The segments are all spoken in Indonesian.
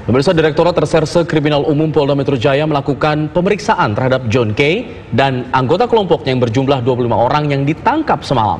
Pemirsa, Direktorat Reserse Kriminal Umum Polda Metro Jaya melakukan pemeriksaan terhadap John K. dan anggota kelompoknya yang berjumlah 25 orang yang ditangkap semalam.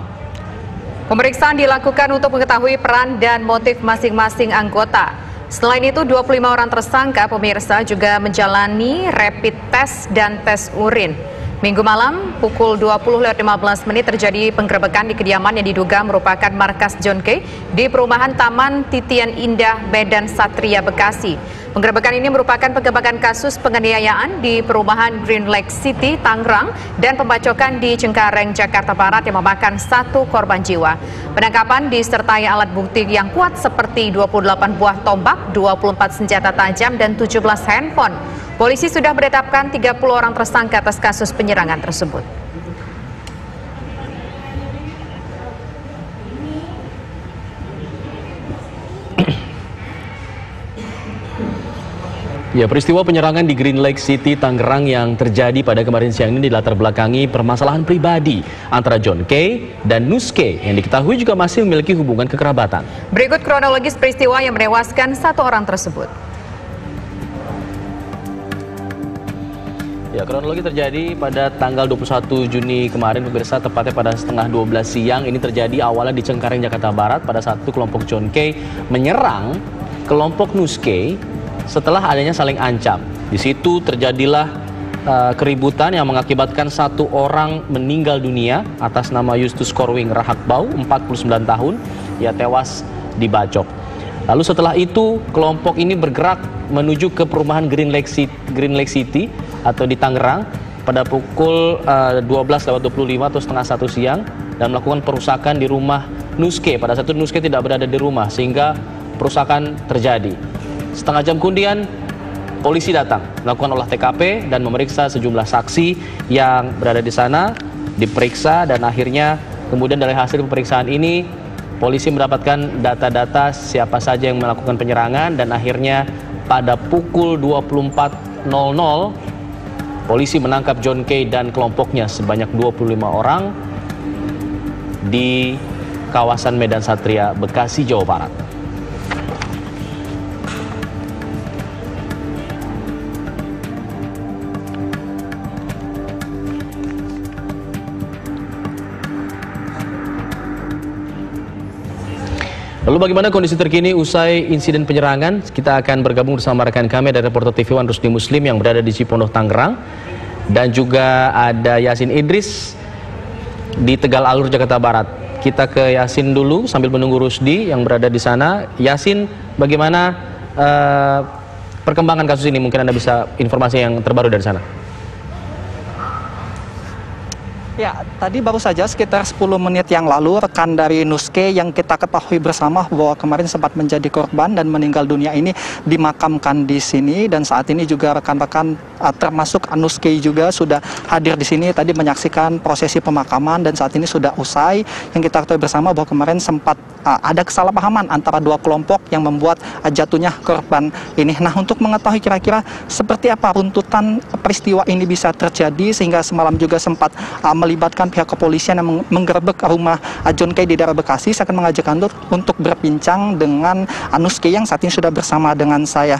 Pemeriksaan dilakukan untuk mengetahui peran dan motif masing-masing anggota. Selain itu, 25 orang tersangka pemirsa juga menjalani rapid test dan tes urin. Minggu malam pukul 20.15 terjadi penggerebekan di kediaman yang diduga merupakan markas John K. di perumahan Taman Titian Indah, Medan Satria, Bekasi. Penggerebekan ini merupakan pengembangan kasus penganiayaan di perumahan Green Lake City, Tangerang, dan pembacokan di Cengkareng, Jakarta Barat yang memakan 1 korban jiwa. Penangkapan disertai alat bukti yang kuat seperti 28 buah tombak, 24 senjata tajam, dan 17 handphone. Polisi sudah menetapkan 30 orang tersangka atas kasus penyerangan tersebut. Ya, peristiwa penyerangan di Green Lake City, Tangerang yang terjadi pada kemarin siang ini dilatar belakangi permasalahan pribadi antara John K. dan Nus K. yang diketahui juga masih memiliki hubungan kekerabatan. Berikut kronologis peristiwa yang menewaskan 1 orang tersebut. Ya, kronologi terjadi pada tanggal 21 Juni kemarin, pemirsa, tepatnya pada setengah 12 siang. Ini terjadi awalnya di Cengkareng, Jakarta Barat, pada satu kelompok John K. menyerang kelompok Nus K. setelah adanya saling ancam. Di situ terjadilah keributan yang mengakibatkan 1 orang meninggal dunia atas nama Justus Korwing Rahakbau, 49 tahun. Ia tewas dibacok. Lalu setelah itu kelompok ini bergerak menuju ke perumahan Green Lake City atau di Tangerang pada pukul 12.25 atau setengah 1 siang dan melakukan perusakan di rumah Nus K. Pada saat itu Nus K tidak berada di rumah sehingga perusakan terjadi. Setengah jam kemudian polisi datang melakukan olah TKP dan memeriksa sejumlah saksi yang berada di sana, diperiksa, dan akhirnya kemudian dari hasil pemeriksaan ini polisi mendapatkan data-data siapa saja yang melakukan penyerangan, dan akhirnya pada pukul 24.00 polisi menangkap John K. dan kelompoknya sebanyak 25 orang di kawasan Medan Satria, Bekasi, Jawa Barat. Lalu bagaimana kondisi terkini usai insiden penyerangan? Kita akan bergabung bersama rekan kami dari reporter TV One Rusdi Muslim yang berada di Cipondoh, Tangerang. Dan juga ada Yasin Idris di Tegal Alur, Jakarta Barat. Kita ke Yasin dulu sambil menunggu Rusdi yang berada di sana. Yasin, bagaimana perkembangan kasus ini? Mungkin Anda bisa informasi yang terbaru dari sana. Ya, tadi baru saja sekitar 10 menit yang lalu rekan dari Nus K yang kita ketahui bersama bahwa kemarin sempat menjadi korban dan meninggal dunia ini dimakamkan di sini, dan saat ini juga rekan-rekan termasuk Nus K juga sudah hadir di sini tadi menyaksikan prosesi pemakaman, dan saat ini sudah usai. Yang kita ketahui bersama bahwa kemarin sempat ada kesalahpahaman antara 2 kelompok yang membuat jatuhnya korban ini. Nah, untuk mengetahui kira-kira seperti apa runtutan peristiwa ini bisa terjadi sehingga semalam juga sempat melibatkan pihak kepolisian yang menggerebek rumah John K. di daerah Bekasi, saya akan mengajak Anda untuk berbincang dengan Nus K. yang saat ini sudah bersama dengan saya.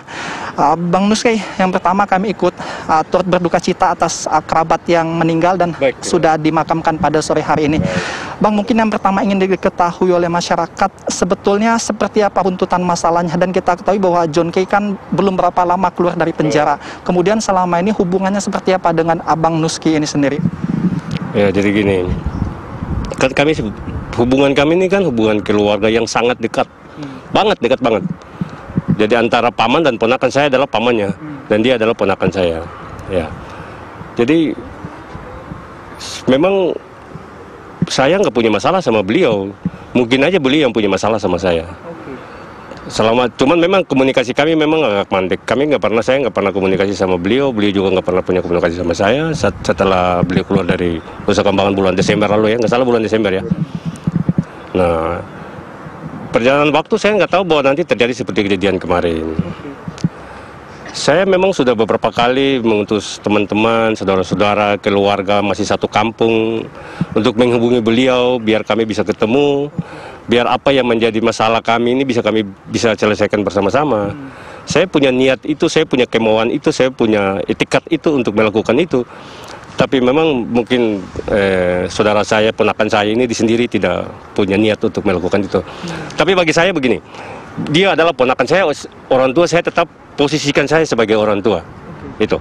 Bang Nus K, yang pertama kami ikut turut berduka cita atas kerabat yang meninggal dan sudah dimakamkan pada sore hari ini. Bang, mungkin yang pertama ingin diketahui oleh masyarakat sebetulnya seperti apa runtutan masalahnya, dan kita ketahui bahwa John K. kan belum berapa lama keluar dari penjara. Kemudian selama ini hubungannya seperti apa dengan Abang Nus K ini sendiri? Ya, jadi gini, kan hubungan kami ini kan hubungan keluarga yang sangat dekat, dekat banget. Jadi antara paman dan ponakan, saya adalah pamannya, dan dia adalah ponakan saya. Ya, jadi memang saya nggak punya masalah sama beliau, mungkin aja beliau yang punya masalah sama saya. Cuman memang komunikasi kami memang agak mandek. Saya nggak pernah komunikasi sama beliau juga nggak pernah punya komunikasi sama saya setelah beliau keluar dari Nusa Kambangan bulan Desember lalu, ya, nggak salah bulan Desember ya. Nah, perjalanan waktu saya nggak tahu bahwa nanti terjadi seperti kejadian kemarin. Saya memang sudah beberapa kali mengutus teman-teman, saudara-saudara, keluarga masih satu kampung untuk menghubungi beliau biar kami bisa ketemu, biar apa yang menjadi masalah kami ini kami bisa selesaikan bersama-sama. Saya punya niat itu, saya punya kemauan itu, saya punya etikat itu untuk melakukan itu. Tapi memang mungkin saudara saya, ponakan saya ini sendiri tidak punya niat untuk melakukan itu. Tapi bagi saya begini, dia adalah ponakan saya, orang tua saya tetap posisikan saya sebagai orang tua. Itu.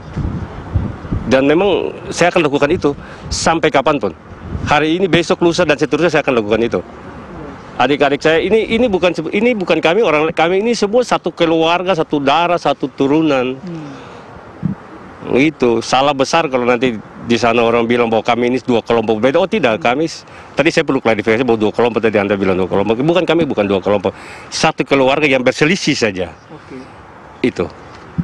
Dan memang saya akan lakukan itu sampai kapanpun. Hari ini, besok, lusa, dan seterusnya saya akan lakukan itu. Adik-adik saya ini bukan kami ini semua satu keluarga, satu darah, satu turunan. Itu salah besar kalau nanti di sana orang bilang bahwa kami ini dua kelompok beda. Oh tidak, kami tadi saya perlu klarifikasi bahwa dua kelompok, tadi Anda bilang dua kelompok. Bukan, kami bukan dua kelompok. Satu keluarga yang berselisih saja. Itu.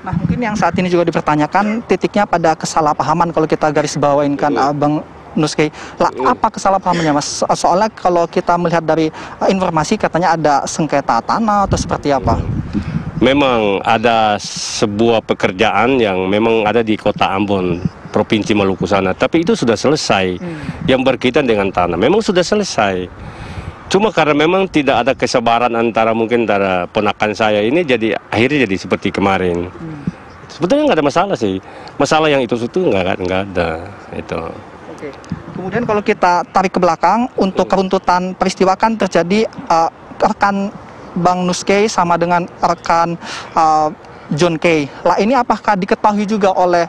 Nah, mungkin yang saat ini juga dipertanyakan titiknya pada kesalahpahaman kalau kita garis bawain kan Bang Nuskay. Lah, apa kesalahpahamannya, Mas? Soalnya kalau kita melihat dari informasi katanya ada sengketa tanah atau seperti apa? Memang ada sebuah pekerjaan yang memang ada di kota Ambon, Provinsi Maluku sana. Tapi itu sudah selesai. Yang berkaitan dengan tanah memang sudah selesai. Cuma karena memang tidak ada kesabaran antara ponakan saya ini, jadi akhirnya jadi seperti kemarin. Sebetulnya nggak ada masalah sih. Masalah yang itu nggak ada. Itu. Oke. Kemudian kalau kita tarik ke belakang, untuk keruntutan peristiwa kan terjadi rekan Bang Nuskay sama dengan rekan John Kay. Lah, ini apakah diketahui juga oleh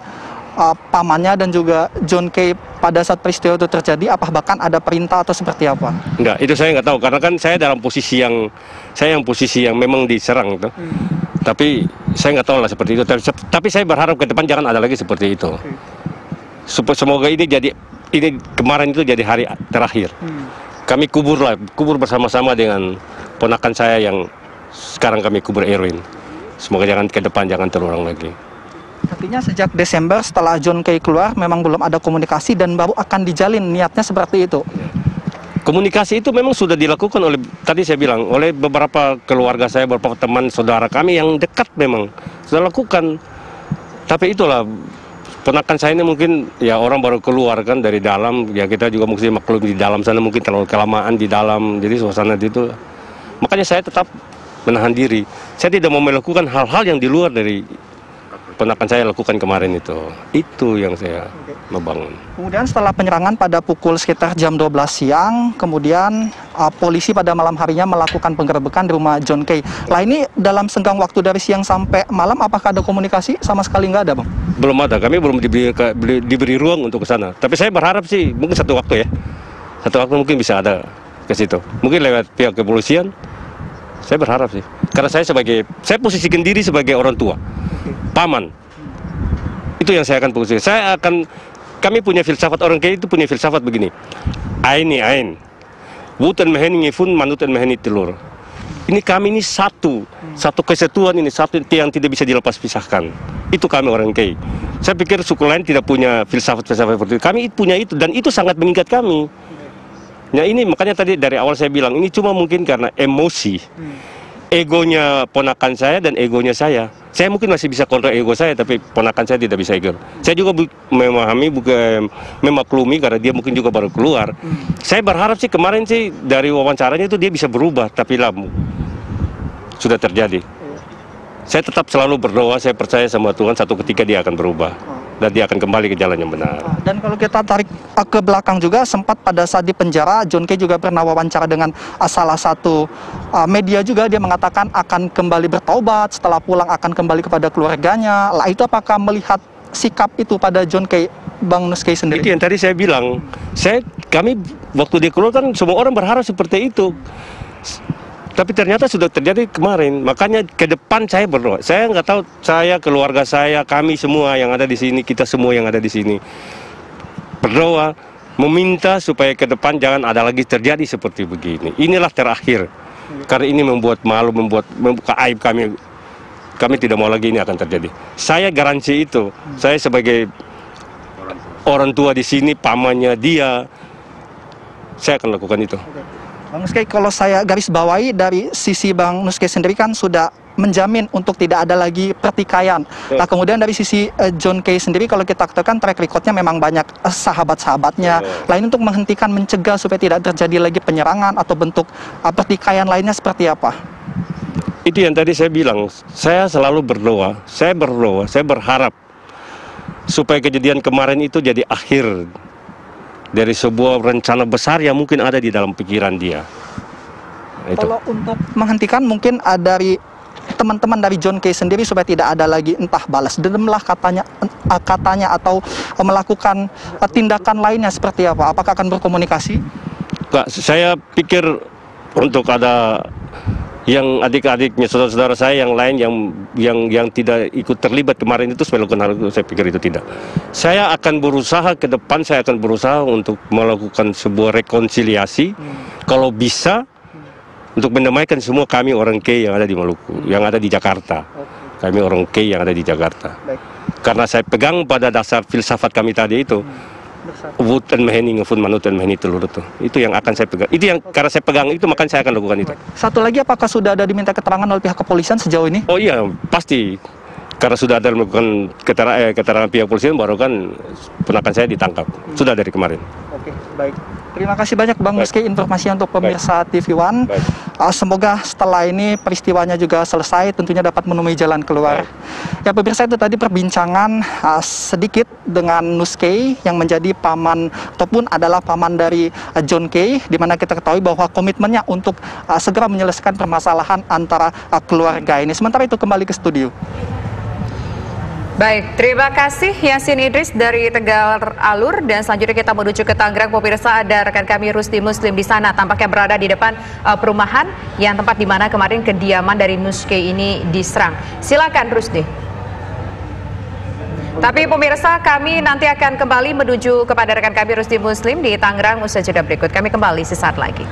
pamannya dan juga John Kay pada saat peristiwa itu terjadi? Apa bahkan ada perintah atau seperti apa? Enggak, itu saya nggak tahu karena kan saya dalam posisi yang memang diserang itu. Tapi saya nggak tahu lah seperti itu. Tapi saya berharap ke depan jangan ada lagi seperti itu. Semoga ini kemarin itu jadi hari terakhir. Kami kubur bersama-sama dengan ponakan saya yang sekarang kami kubur Erwin. Semoga ke depan jangan terulang lagi. Artinya sejak Desember setelah John Kay keluar memang belum ada komunikasi dan baru akan dijalin, niatnya seperti itu. Komunikasi itu memang sudah dilakukan oleh, tadi saya bilang, oleh beberapa keluarga saya, beberapa teman saudara kami yang dekat memang sudah lakukan. Tapi itulah, ponakan saya ini mungkin ya orang baru keluar kan dari dalam, ya kita juga mungkin maklum di dalam sana mungkin terlalu kelamaan di dalam, jadi suasana itu. Makanya saya tetap menahan diri. Saya tidak mau melakukan hal-hal yang di luar dari ponakan saya lakukan kemarin itu. Itu yang saya membangun. Kemudian setelah penyerangan pada pukul sekitar jam 12 siang, kemudian polisi pada malam harinya melakukan penggerebekan di rumah John Kay. Lah, ini dalam senggang waktu dari siang sampai malam apakah ada komunikasi? Sama sekali nggak ada, Bang? Belum ada, kami belum diberi ruang untuk ke sana. Tapi saya berharap sih mungkin satu waktu ya. Satu waktu mungkin bisa ada ke situ. Mungkin lewat pihak kepolisian. Saya berharap sih. Karena saya posisikan diri sebagai orang tua. Paman. Itu yang saya akan posisikan. Kami punya filsafat, orang Kay itu punya filsafat begini. Ain. Butan meheni ngifun, manutan meheni telur. Ini kami ini satu kesatuan ini, satu yang tidak bisa dilepas pisahkan. Itu kami orang Kay. Saya pikir suku lain tidak punya filsafat seperti itu. Kami punya itu dan itu sangat mengikat kami. Nah ini makanya tadi dari awal saya bilang ini cuma mungkin karena emosi, egonya ponakan saya dan egonya saya. Saya mungkin masih bisa kontrol ego saya, tapi ponakan saya tidak bisa ego. Saya juga memahami, memaklumi karena dia mungkin juga baru keluar. Saya berharap sih kemarin sih dari wawancaranya itu dia bisa berubah, tapi lah sudah terjadi. Saya tetap selalu berdoa, saya percaya sama Tuhan satu ketika dia akan berubah. Dan dia akan kembali ke jalan yang benar. Dan kalau kita tarik ke belakang juga, sempat pada saat di penjara, John Kay juga pernah wawancara dengan salah satu media juga. Dia mengatakan akan kembali bertaubat, setelah pulang akan kembali kepada keluarganya. Lah, itu apakah melihat sikap itu pada John Kay, Bang Nuskay sendiri? Itu yang tadi saya bilang. Kami waktu dia keluar kan semua orang berharap seperti itu. Tapi ternyata sudah terjadi kemarin. Makanya ke depan saya berdoa. Saya nggak tahu, saya, keluarga saya, kami semua yang ada di sini, kita semua yang ada di sini berdoa, meminta supaya ke depan jangan ada lagi terjadi seperti begini. Inilah terakhir. Karena ini membuat malu, membuka aib kami. Kami tidak mau lagi ini akan terjadi. Saya garansi itu. Saya sebagai orang tua di sini, pamannya dia, saya akan lakukan itu. Bang Nuskay, kalau saya garis bawahi dari sisi Bang Nuskay sendiri kan sudah menjamin untuk tidak ada lagi pertikaian. Nah, kemudian dari sisi John Kay sendiri, kalau kita katakan track recordnya memang banyak sahabat-sahabatnya. Lain untuk menghentikan, mencegah supaya tidak terjadi lagi penyerangan atau bentuk pertikaian lainnya seperti apa? Itu yang tadi saya bilang, saya selalu berdoa, saya berharap supaya kejadian kemarin itu jadi akhir dari sebuah rencana besar yang mungkin ada di dalam pikiran dia. Itu. Kalau untuk menghentikan mungkin dari teman-teman dari John Kay sendiri supaya tidak ada lagi entah balas dendam lah katanya atau melakukan tindakan lainnya seperti apa? Apakah akan berkomunikasi? Kak, saya pikir untuk ada yang adik-adiknya, saudara-saudara saya yang lain yang tidak ikut terlibat kemarin itu supaya lakukan hal itu, saya pikir itu tidak. Saya akan berusaha ke depan, saya akan berusaha untuk melakukan sebuah rekonsiliasi, kalau bisa, untuk mendamaikan semua kami orang Kay yang ada di Maluku, yang ada di Jakarta. Kami orang Kay yang ada di Jakarta. Karena saya pegang pada dasar filsafat kami tadi itu, Wut dan Meheni ngefun manut dan Meheni telur itu yang akan saya pegang. Itu yang karena saya pegang itu makanya saya akan lakukan itu. Satu lagi, apakah sudah ada diminta keterangan oleh pihak kepolisian sejauh ini? Oh iya, pasti. Karena sudah ada melakukan keterangan pihak kepolisian, baru kan ponakan saya ditangkap. Sudah dari kemarin. Oke, baik. Terima kasih banyak Bang Nuskay informasinya untuk pemirsa TV One. Semoga setelah ini peristiwanya juga selesai, tentunya dapat menemui jalan keluar. Ya pemirsa, itu tadi perbincangan sedikit dengan Nuskay yang menjadi paman ataupun adalah paman dari John Kay, di mana kita ketahui bahwa komitmennya untuk segera menyelesaikan permasalahan antara keluarga ini. Sementara itu kembali ke studio. Baik, terima kasih Yasin Idris dari Tegal Alur, dan selanjutnya kita menuju ke Tangerang. Pemirsa, ada rekan kami Rusdi Muslim di sana, tampaknya berada di depan perumahan yang tempat di mana kemarin kediaman dari Nuskay ini diserang. Silakan Rusdi. Tapi pemirsa, kami nanti akan kembali menuju kepada rekan kami Rusdi Muslim di Tangerang usai jeda berikut. Kami kembali sesaat lagi.